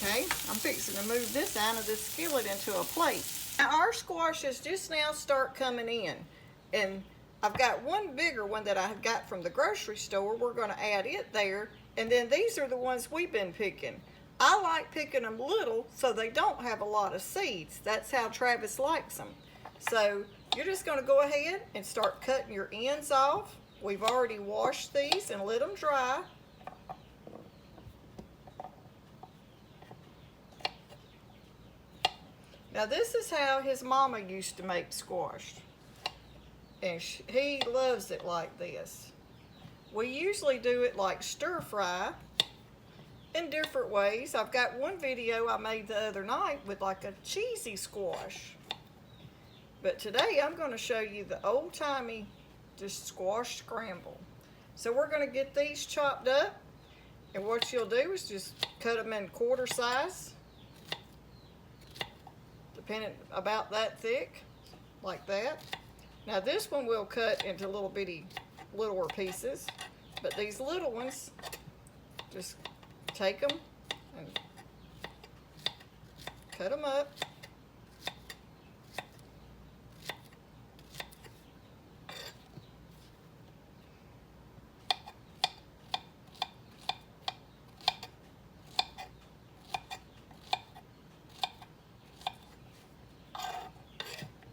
Okay, I'm fixing to move this out of this skillet into a plate. Now our squashes just now start coming in, and I've got one bigger one that I got from the grocery store. We're going to add it there, and then these are the ones we've been picking. I like picking them little so they don't have a lot of seeds. That's how Travis likes them. So you're just going to go ahead and start cutting your ends off. We've already washed these and let them dry. Now this is how his mama used to make squash, and he loves it like this. We usually do it like stir fry in different ways. I've got one video I made the other night with like a cheesy squash, but today I'm going to show you the old-timey just squash scramble. So we're going to get these chopped up, and what you'll do is just cut them in quarter size. Depending about that thick, like that. Now this one we'll cut into little bitty, littler pieces, but these little ones, just take them and cut them up.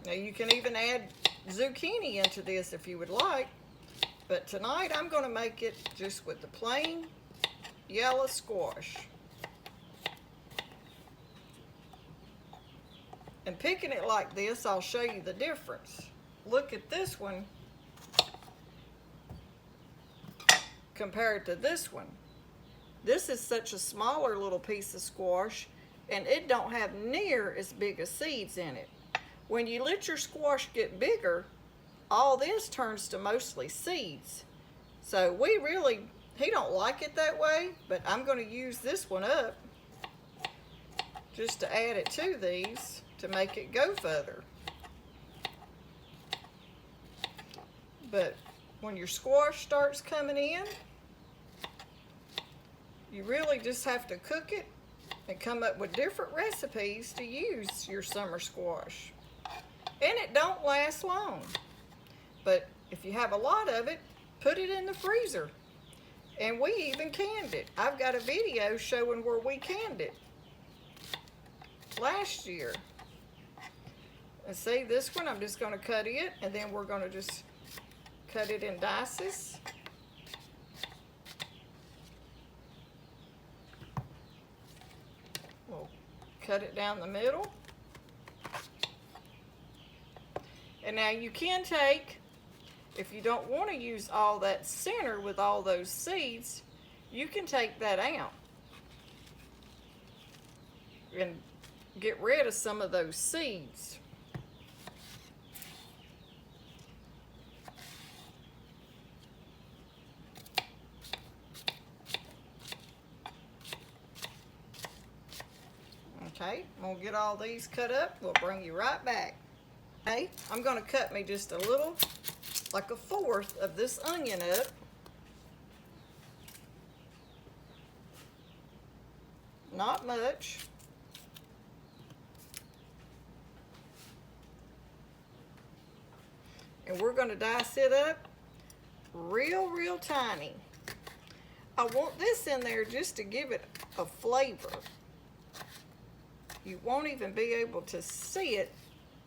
Now you can even add zucchini into this if you would like, but tonight I'm going to make it just with the plain yellow squash. And picking it like this, I'll show you the difference. Look at this one compared to this one. This is such a smaller little piece of squash, and it don't have near as big as seeds in it. When you let your squash get bigger, all this turns to mostly seeds. So he don't like it that way, but I'm going to use this one up just to add it to these to make it go further. But when your squash starts coming in, you really just have to cook it and come up with different recipes to use your summer squash. And it don't last long. But if you have a lot of it, put it in the freezer. And we even canned it. I've got a video showing where we canned it last year. And see, this one, I'm just going to cut it, and then we're going to just cut it in dices. We'll cut it down the middle. And now you can take, if you don't want to use all that center with all those seeds, you can take that out and get rid of some of those seeds. Okay, we'll get all these cut up. We'll bring you right back. Okay, I'm going to cut me just a little, like a fourth of this onion up. Not much. And we're going to dice it up real tiny. I want this in there just to give it a flavor. You won't even be able to see it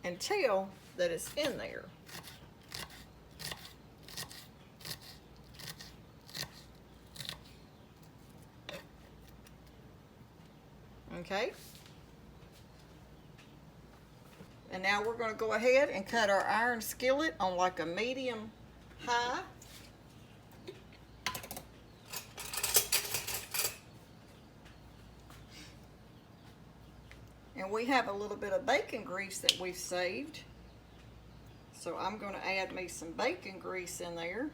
and tell that it's in there. Okay. And now we're going to go ahead and cut our iron skillet on like a medium high. And we have a little bit of bacon grease that we've saved. So I'm going to add me some bacon grease in there.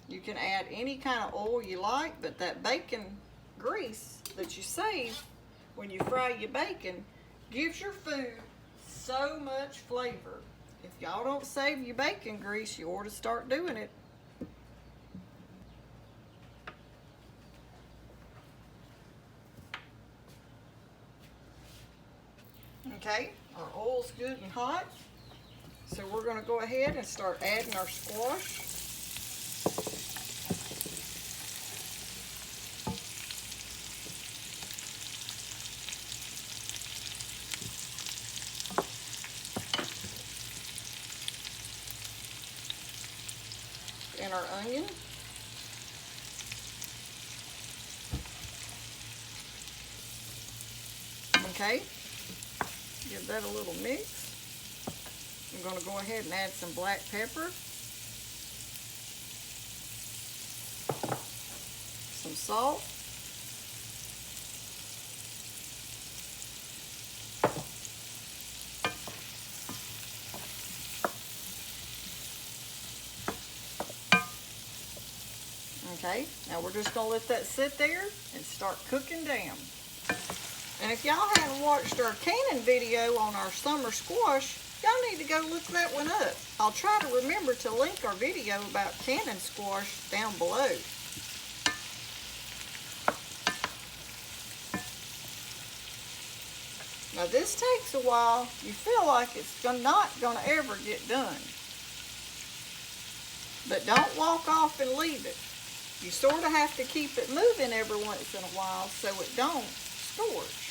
You can add any kind of oil you like, but that bacon grease that you save when you fry your bacon gives your food so much flavor. If y'all don't save your bacon grease, you ought to start doing it. Okay, our oil's good and hot. So we're going to go ahead and start adding our squash. And our onion. Okay, give that a little mix. I'm going to go ahead and add some black pepper, some salt, okay, now we're just going to let that sit there and start cooking down. And if y'all haven't watched our canning video on our summer squash, y'all need to go look that one up. I'll try to remember to link our video about canning squash down below. Now this takes a while. You feel like it's not going to ever get done. But don't walk off and leave it. You sort of have to keep it moving every once in a while so it don't scorch.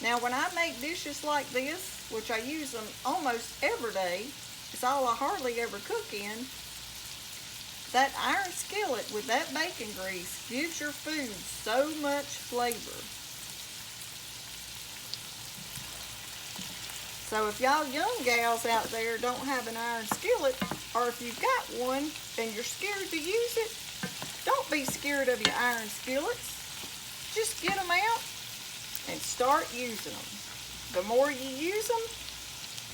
Now when I make dishes like this, which I use them almost every day, it's all I hardly ever cook in, that iron skillet with that bacon grease gives your food so much flavor. So if y'all young gals out there don't have an iron skillet, or if you've got one and you're scared to use it, don't be scared of your iron skillets. Just get them out and start using them. The more you use them,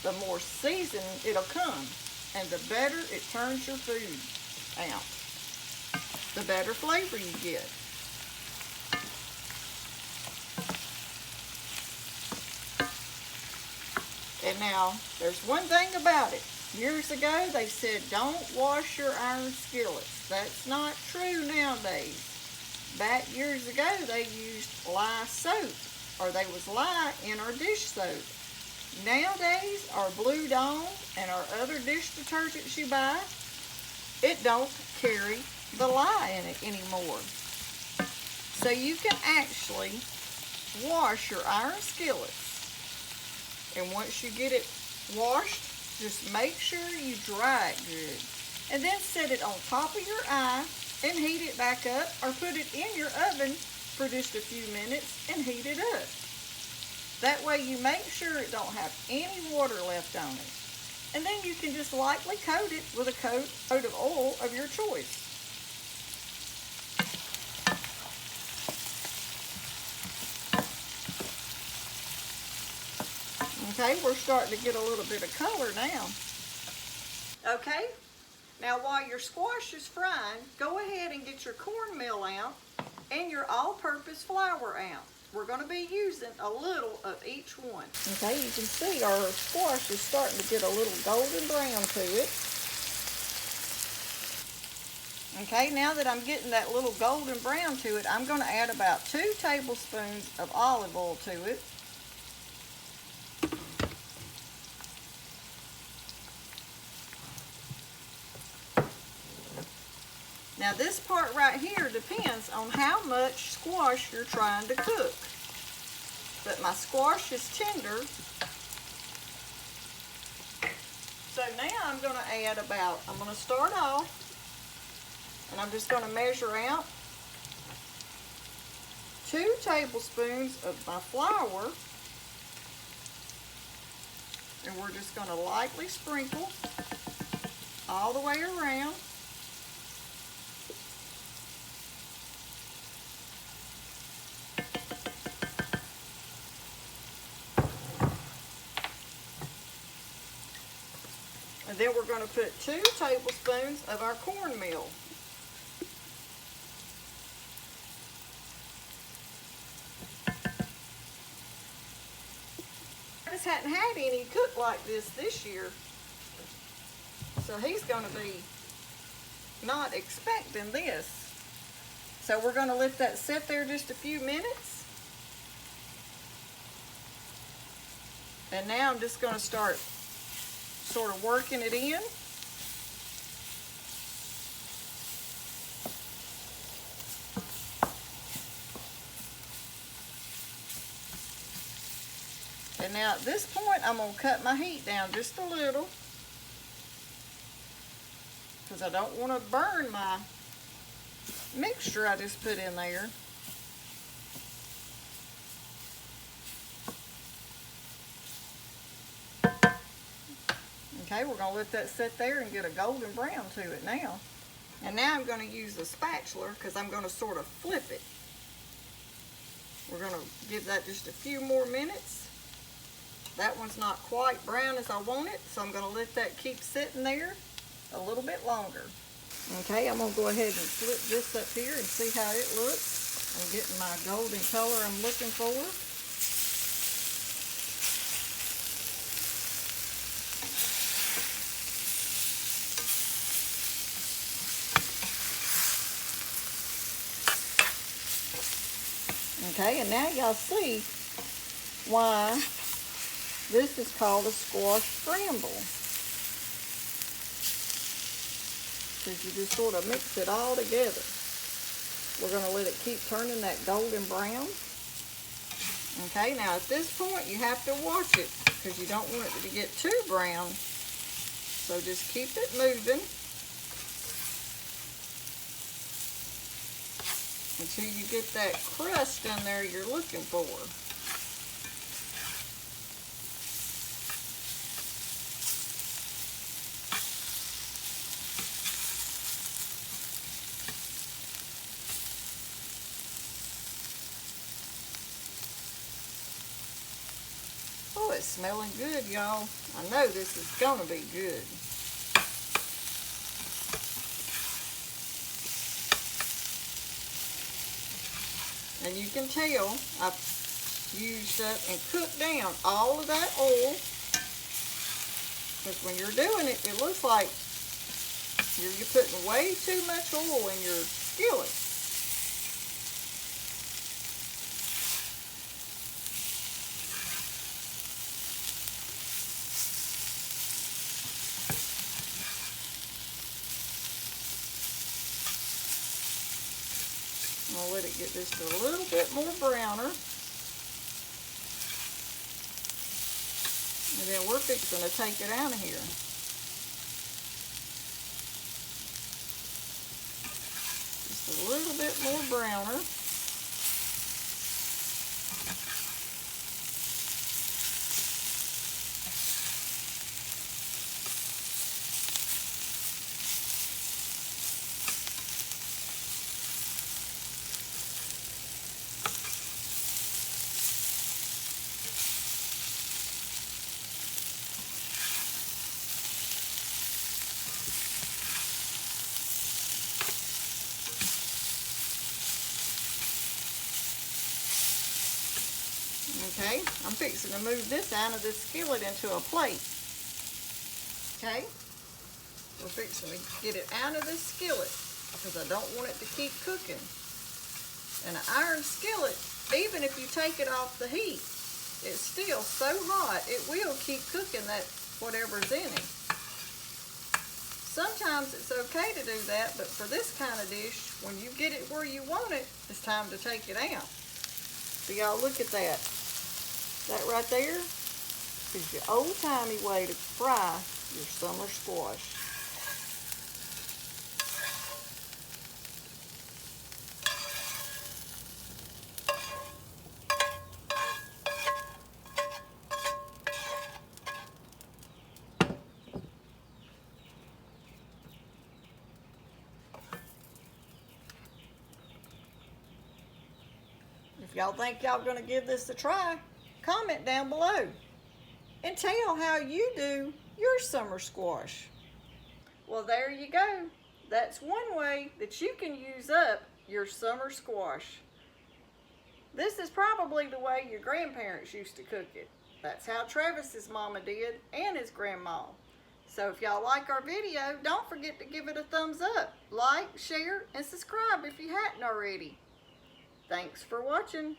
the more seasoned it'll come, and the better it turns your food out. The better flavor you get. And now, there's one thing about it. Years ago, they said, don't wash your iron skillets. That's not true nowadays. Back years ago, they used lye soap, or they was lye in our dish soap. Nowadays, our Blue Dawn and our other dish detergents you buy, it don't carry the lye in it anymore. So you can actually wash your iron skillets. And once you get it washed, just make sure you dry it good. And then set it on top of your eye and heat it back up, or put it in your oven for just a few minutes and heat it up. That way you make sure it don't have any water left on it. And then you can just lightly coat it with a coat of oil of your choice. Okay, we're starting to get a little bit of color now. Okay, now while your squash is frying, go ahead and get your cornmeal out and your all-purpose flour out. We're going to be using a little of each one. Okay, you can see our squash is starting to get a little golden brown to it. Okay, now that I'm getting that little golden brown to it, I'm going to add about 2 tablespoons of olive oil to it. Now this part right here depends on how much squash you're trying to cook. But my squash is tender. So now I'm going to add I'm going to start off, and I'm just going to measure out 2 tablespoons of my flour. And we're just going to lightly sprinkle all the way around. And then we're going to put 2 tablespoons of our cornmeal. I just hadn't had any cooked like this year. So he's going to be not expecting this. So we're going to let that sit there just a few minutes. And now I'm just going to start sort of working it in. And now at this point, I'm going to cut my heat down just a little, because I don't want to burn my mixture I just put in there. Okay, we're going to let that sit there and get a golden brown to it now. And now I'm going to use a spatula because I'm going to sort of flip it. We're going to give that just a few more minutes. That one's not quite brown as I want it, so I'm going to let that keep sitting there a little bit longer. Okay, I'm going to go ahead and flip this up here and see how it looks. I'm getting my golden color I'm looking for. Okay, and now y'all see why this is called a squash scramble. Because you just sort of mix it all together. We're going to let it keep turning that golden brown. Okay, now at this point you have to watch it because you don't want it to get too brown. So just keep it moving until you get that crust in there you're looking for. Oh, it's smelling good, y'all. I know this is gonna be good. And you can tell I've used up and cooked down all of that oil. Because when you're doing it, it looks like you're putting way too much oil in your skillet. I'll let it get just a little bit more browner. And then we're fixing to take it out of here. Just a little bit more browner. Okay, I'm fixing to move this out of this skillet into a plate. Okay, we're fixing to get it out of this skillet because I don't want it to keep cooking. And an iron skillet, even if you take it off the heat, it's still so hot it will keep cooking that whatever's in it. Sometimes it's okay to do that, but for this kind of dish, when you get it where you want it, it's time to take it out. So y'all look at that. That right there is your old-timey way to fry your summer squash. If y'all think y'all gonna give this a try, comment down below and tell how you do your summer squash. Well, there you go. That's one way that you can use up your summer squash. This is probably the way your grandparents used to cook it. That's how Travis's mama did and his grandma. So if y'all like our video, don't forget to give it a thumbs up, like, share, and subscribe if you hadn't already. Thanks for watching.